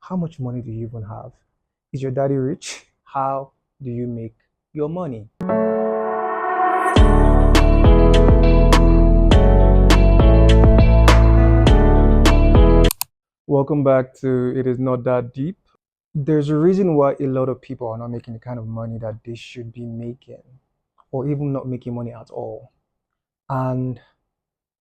How much money do you even have? Is your daddy rich? How do you make your money? Welcome back to It Is Not That Deep. There's a reason why a lot of people are not making the kind of money that they should be making, or even not making money at all. And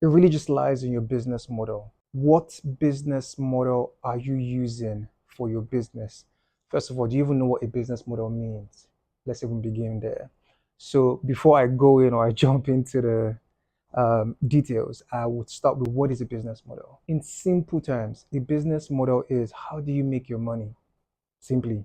it really just lies in your business model. What business model are you using for your business? First of all, do you even know what a business model means? Let's even begin there. So before I go in or I jump into the details, I would start with what is a business model. In simple terms, a business model is how do you make your money? Simply,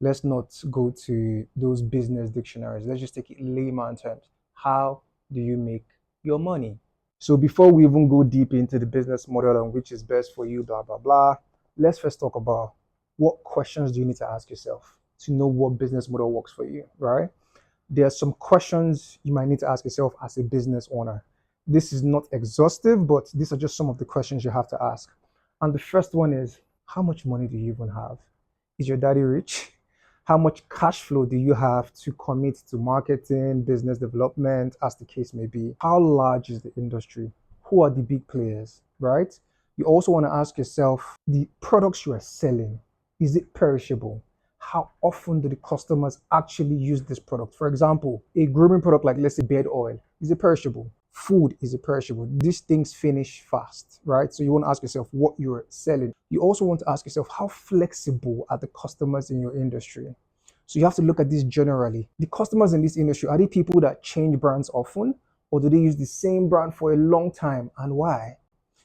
let's not go to those business dictionaries. Let's just take it layman terms. How do you make your money? So before we even go deep into the business model and which is best for you, blah, blah, blah, let's first talk about what questions do you need to ask yourself to know what business model works for you, right? There are some questions you might need to ask yourself as a business owner. This is not exhaustive, but these are just some of the questions you have to ask. And the first one is, how much money do you even have? Is your daddy rich? How much cash flow do you have to commit to marketing, business development, as the case may be? How large is the industry? Who are the big players, right? You also want to ask yourself, the products you are selling, is it perishable? How often do the customers actually use this product? For example, a grooming product like, let's say, beard oil, is it perishable? Food, is it perishable? These things finish fast, right? So you want to ask yourself what you're selling. You also want to ask yourself, how flexible are the customers in your industry? So you have to look at this generally. The customers in this industry, are they people that change brands often, or do they use the same brand for a long time, and why?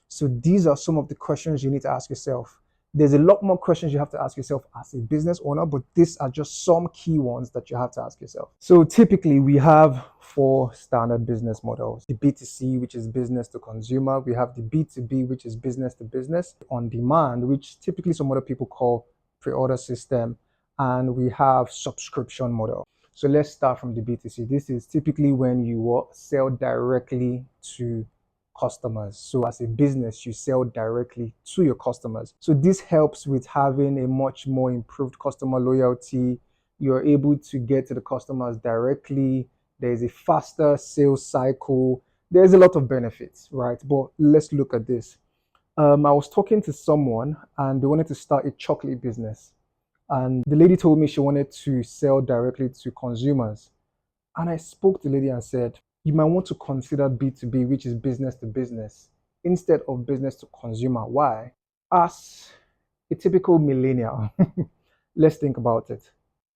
So these are some of the questions you need to ask yourself. There's a lot more questions you have to ask yourself as a business owner, but these are just some key ones that you have to ask yourself. So typically we have four standard business models. The B2C, which is business to consumer. We have the B2B, which is business to business. On demand, which typically some other people call pre-order system. And we have subscription model. So let's start from the B2C. This is typically when you sell directly to customers. So as a business, you sell directly to your customers. So this helps with having a much more improved customer loyalty. You're able to get to the customers directly. There's a faster sales cycle. There's a lot of benefits, right? But let's look at this. I was talking to someone and they wanted to start a chocolate business. And the lady told me she wanted to sell directly to consumers. And I spoke to the lady and said, you might want to consider B2B, which is business to business, instead of business to consumer. Why? As a typical millennial, let's think about it.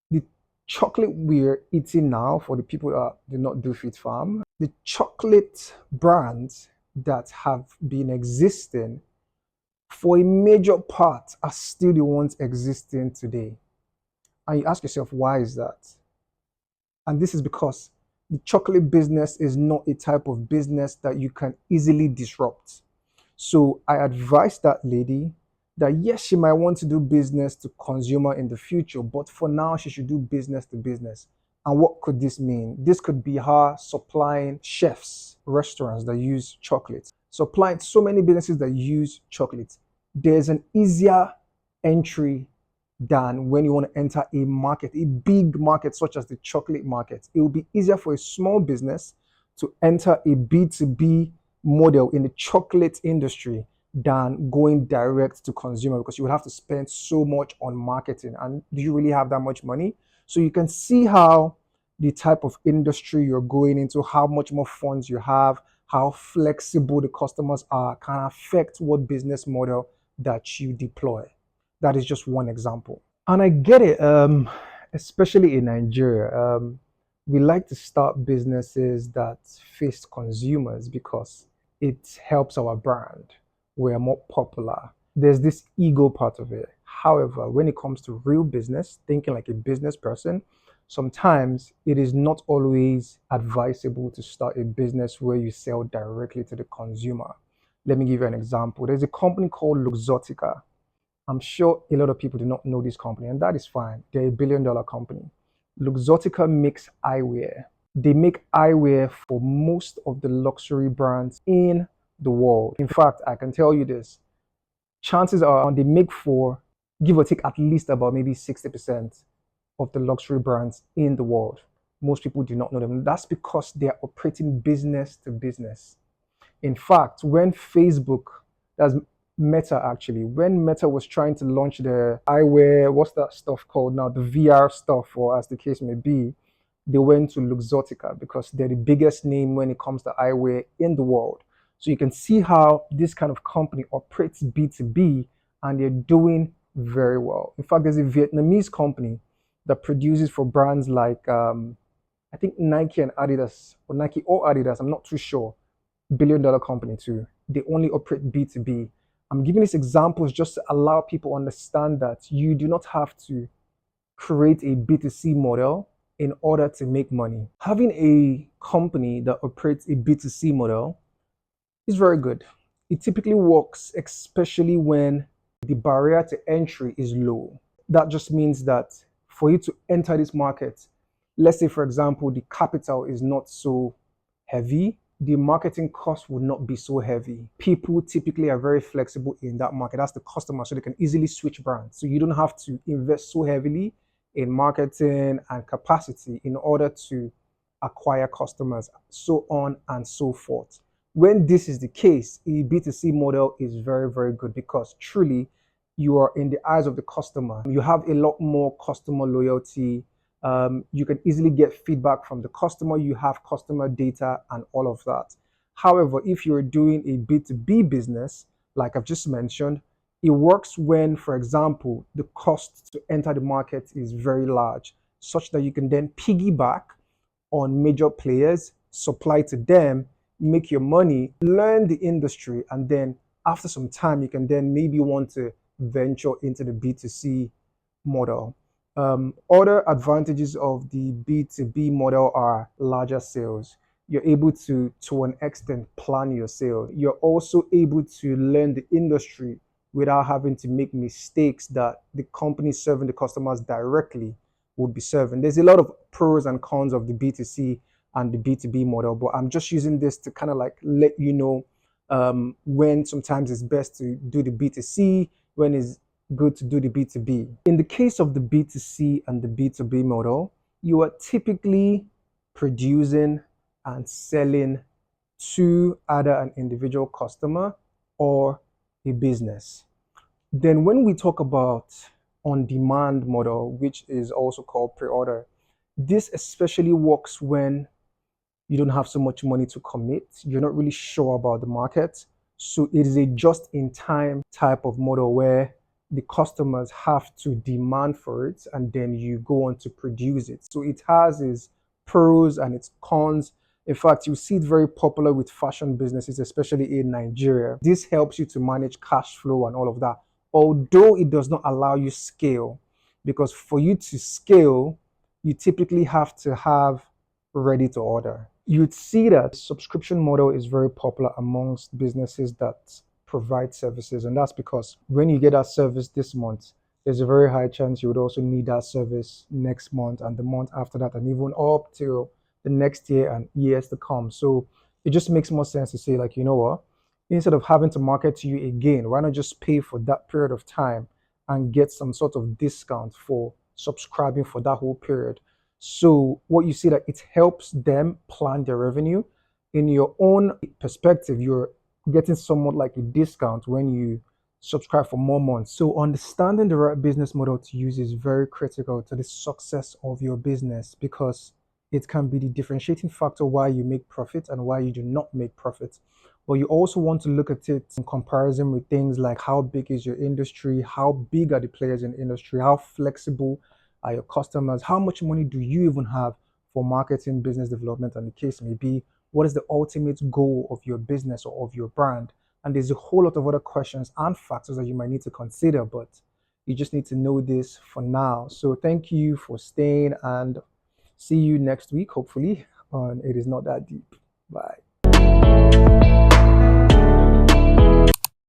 The chocolate we're eating now, for the people that do not do Fit Farm, the chocolate brands that have been existing for a major part are still the ones existing today. And you ask yourself, why is that? And this is because the chocolate business is not a type of business that you can easily disrupt. So I advise that lady that yes, she might want to do business to consumer in the future, but for now, she should do business to business. And what could this mean? This could be her supplying chefs, restaurants that use chocolates, supplying so many businesses that use chocolates. There's an easier entry than when you want to enter a market, a big market such as the chocolate market. It will be easier for a small business to enter a B2B model in the chocolate industry than going direct to consumer, because you would have to spend so much on marketing. And do you really have that much money? So you can see how the type of industry you're going into, how much more funds you have, how flexible the customers are, can affect what business model that you deploy. That is just one example. And I get it, especially in Nigeria. We like to start businesses that face consumers because it helps our brand. We're more popular. There's this ego part of it. However, when it comes to real business, thinking like a business person, sometimes it is not always advisable to start a business where you sell directly to the consumer. Let me give you an example. There's a company called Luxottica. I'm sure a lot of people do not know this company, and that is fine. They're a $1 billion company. Luxottica makes eyewear. They make eyewear for most of the luxury brands in the world. In fact, I can tell you this, chances are they make for give or take at least about maybe 60% of the luxury brands in the world. Most people do not know them. That's because they are operating business to business. In fact, when Facebook, that's Meta actually, when Meta was trying to launch the eyewear, what's that stuff called now? The VR stuff, or as the case may be, they went to Luxottica because they're the biggest name when it comes to eyewear in the world. So you can see how this kind of company operates B2B and they're doing very well. In fact, there's a Vietnamese company that produces for brands like I think Nike and Adidas, or Nike or Adidas, I'm not too sure. $1 billion company too. They only operate B2B. I'm giving these examples just to allow people to understand that you do not have to create a B2C model in order to make money. Having a company that operates a B2C model is very good. It typically works, especially when the barrier to entry is low. That just means that for you to enter this market, let's say, for example, the capital is not so heavy, the marketing cost would not be so heavy. People typically are very flexible in that market. That's the customer, so they can easily switch brands. So you don't have to invest so heavily in marketing and capacity in order to acquire customers, so on and so forth. When this is the case, a B2C model is very, very good because truly you are in the eyes of the customer. You have a lot more customer loyalty. You can easily get feedback from the customer. You have customer data and all of that. However, if you're doing a B2B business, like I've just mentioned, it works when, for example, the cost to enter the market is very large, such that you can then piggyback on major players, supply to them, make your money, learn the industry, and then after some time, you can then maybe want to venture into the B2C model. Other advantages of the B2B model are larger sales. You're able to an extent, plan your sales. You're also able to learn the industry without having to make mistakes that the company serving the customers directly would be serving. There's a lot of pros and cons of the B2C and the B2B model, but I'm just using this to kind of like let you know when sometimes it's best to do the B2C, when it's good to do the B2B. In the case of the B2C and the B2B model, you are typically producing and selling to either an individual customer or a business. Then when we talk about on-demand model, which is also called pre-order, this especially works when you don't have so much money to commit, you're not really sure about the market. So it is a just-in-time type of model where the customers have to demand for it and then you go on to produce it. So it has its pros and its cons. In fact, you see it very popular with fashion businesses, especially in Nigeria. This helps you to manage cash flow and all of that, although it does not allow you scale, because for you to scale, you typically have to have ready to order. You'd see that subscription model is very popular amongst businesses that provide services, and that's because when you get that service this month, there's a very high chance you would also need that service next month and the month after that, and even up till the next year and years to come. So it just makes more sense to say, like, you know what, instead of having to market to you again, why not just pay for that period of time and get some sort of discount for subscribing for that whole period. So what you see that it helps them plan their revenue. In your own perspective, you're getting somewhat like a discount when you subscribe for more months. So understanding the right business model to use is very critical to the success of your business, because it can be the differentiating factor why you make profit and why you do not make profit. But you also want to look at it in comparison with things like how big is your industry, how big are the players in the industry, how flexible are your customers, how much money do you even have for marketing, business development, and the case may be, what is the ultimate goal of your business or of your brand? And there's a whole lot of other questions and factors that you might need to consider, but you just need to know this for now. So thank you for staying and see you next week, hopefully, on It Is Not That Deep. Bye.